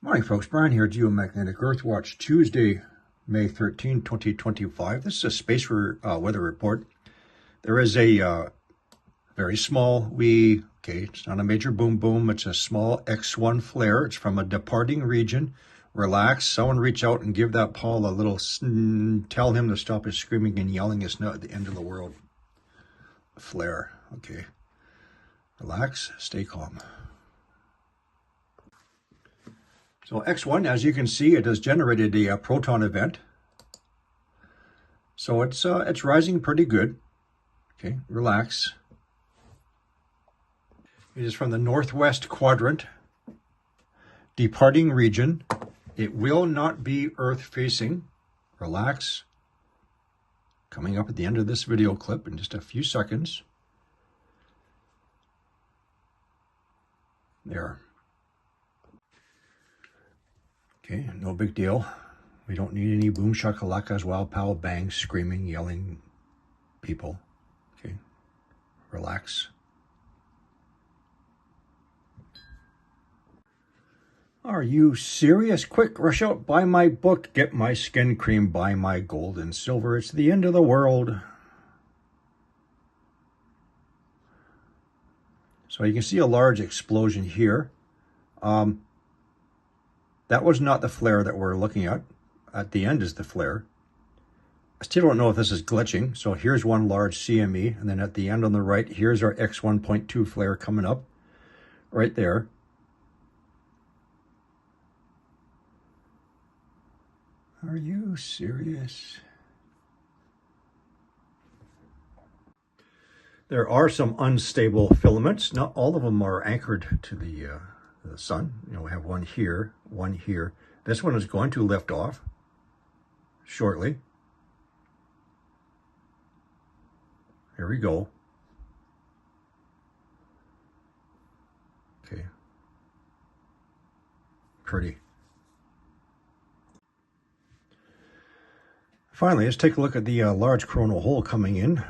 Morning, folks. Brian here, Geomagnetic Earthwatch, Tuesday, May 13, 2025. This is a space weather report. There is a very small it's not a major boom boom. It's a small X1 flare. It's from a departing region. Relax. Someone reach out and give that Paul a little, tell him to stop his screaming and yelling. It's not the end of the world. Flare. Okay. Relax. Stay calm. So X1, as you can see, it has generated a proton event. So it's rising pretty good. Okay, relax. It is from the northwest quadrant, departing region. It will not be Earth facing. Relax. Coming up at the end of this video clip in just a few seconds. There. Okay, no big deal. We don't need any boom shakalakas, wow pow bangs, screaming, yelling people. Okay, relax. Are you serious? Quick, rush out, buy my book, get my skin cream, buy my gold and silver. It's the end of the world. So you can see a large explosion here. That was not the flare that we're looking at. At the end is the flare. I still don't know if this is glitching. So here's one large CME. And then at the end on the right, here's our X1.2 flare coming up right there. Are you serious? There are some unstable filaments. Not all of them are anchored to the sun. You know, we have one here, one here. This one is going to lift off shortly. Here we go. Okay. Pretty. Finally, let's take a look at the large coronal hole coming in.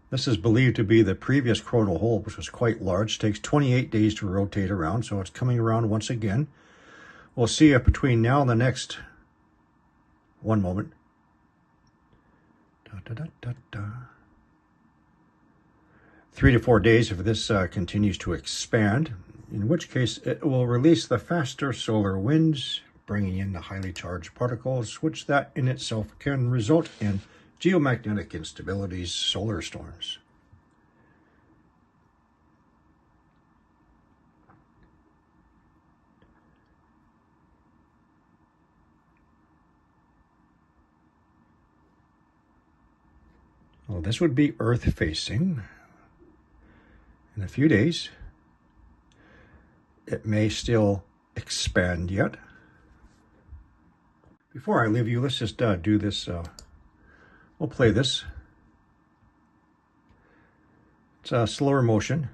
This is believed to be the previous coronal hole, which was quite large. It takes 28 days to rotate around, so it's coming around once again. We'll see if between now and the next, one moment. 3 to 4 days if this continues to expand, in which case it will release the faster solar winds, bringing in the highly charged particles, which that in itself can result in geomagnetic instabilities, solar storms. Well, this would be Earth facing. In a few days, it may still expand yet. Before I leave you, let's just do this. We'll play this. It's a slower motion.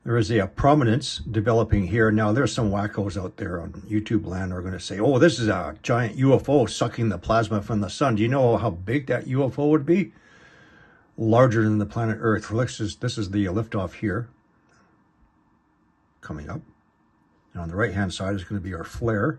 There is a prominence developing here. Now, there's some wackos out there on YouTube land who are going to say, oh, this is a giant UFO sucking the plasma from the sun. Do you know how big that UFO would be? Larger than the planet Earth. This is the liftoff here coming up. And on the right-hand side is going to be our flare.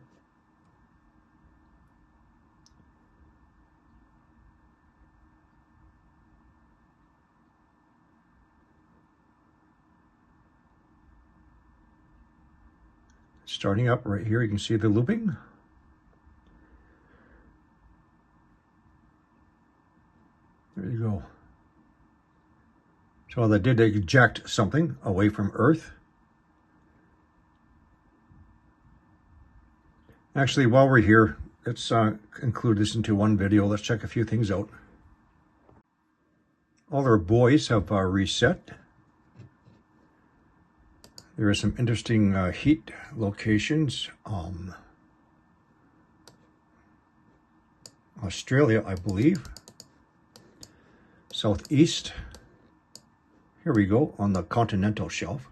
Starting up right here, you can see the looping. There you go. So that did eject something away from Earth. Actually, while we're here, let's include this into one video. Let's check a few things out. All our buoys have reset. There are some interesting heat locations. Australia, I believe. Southeast. Here we go on the continental shelf.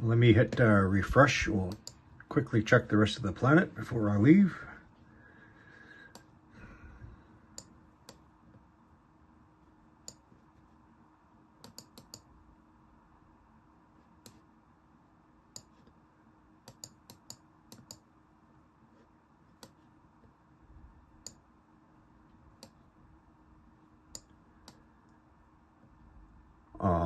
Let me hit refresh. We'll quickly check the rest of the planet before I leave.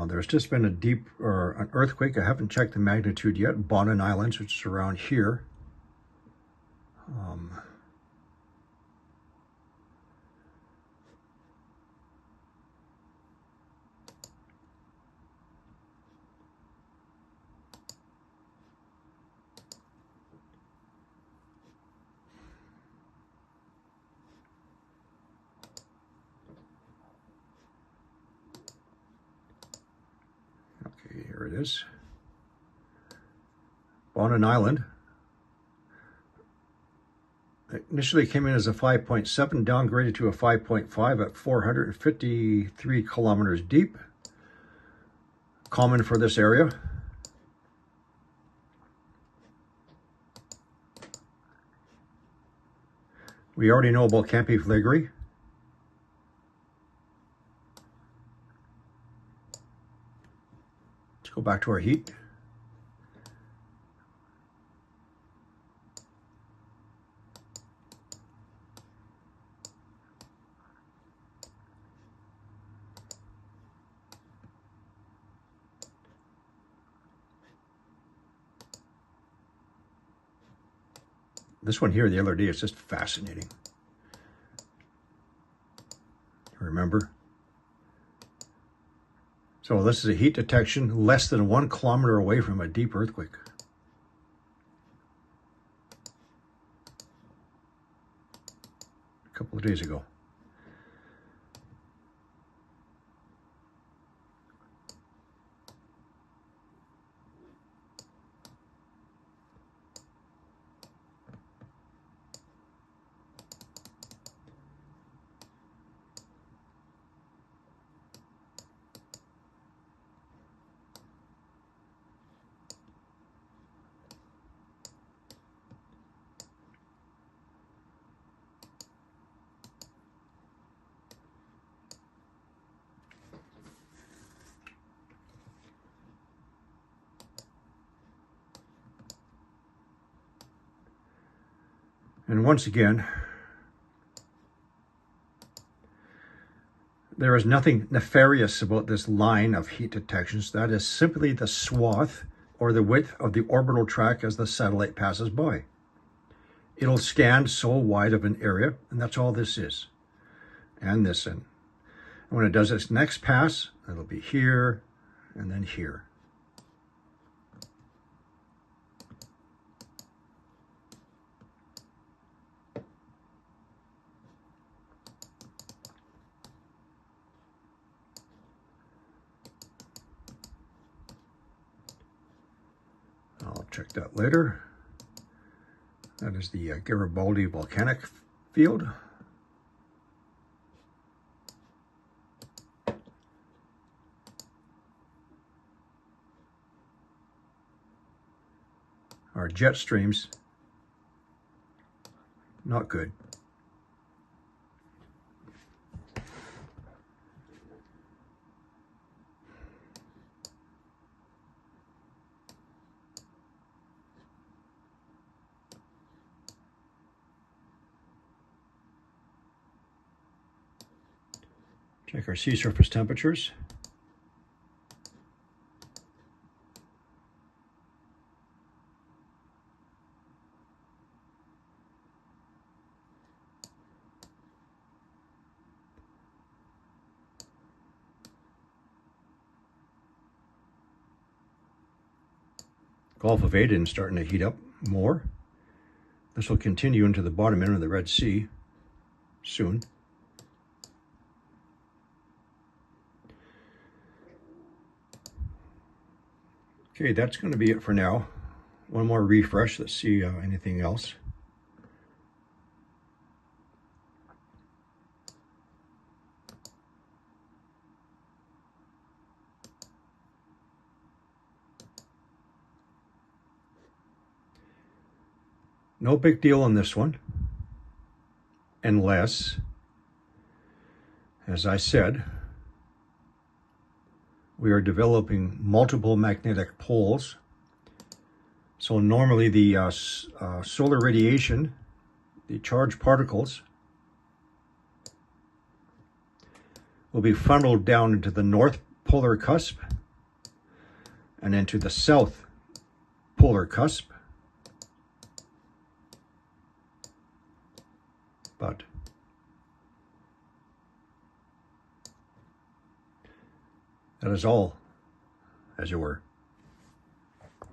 There's just been an earthquake. I haven't checked the magnitude yet. Bonin Islands, which is around here. Okay, here it is. Bonin Island. It initially came in as a 5.7, downgraded to a 5.5 at 453 kilometers deep. Common for this area. We already know about Campi Flegrei. Let's go back to our heat. This one here the other day is just fascinating. Remember? So this is a heat detection less than 1 kilometer away from a deep earthquake. A couple of days ago. And once again, there is nothing nefarious about this line of heat detections. That is simply the swath or the width of the orbital track as the satellite passes by. It'll scan so wide of an area, and that's all this is. And this. And when it does its next pass, it'll be here and then here. I'll check that later. That is the Garibaldi volcanic field. Our jet streams, not good. Check our sea surface temperatures. Gulf of Aden starting to heat up more. This will continue into the bottom end of the Red Sea soon. Okay, that's going to be it for now. One more refresh. Let's see anything else. No big deal on this one, unless, as I said, we are developing multiple magnetic poles. So normally the solar radiation, the charged particles, will be funneled down into the north polar cusp and into the south polar cusp. But that is all, as you were.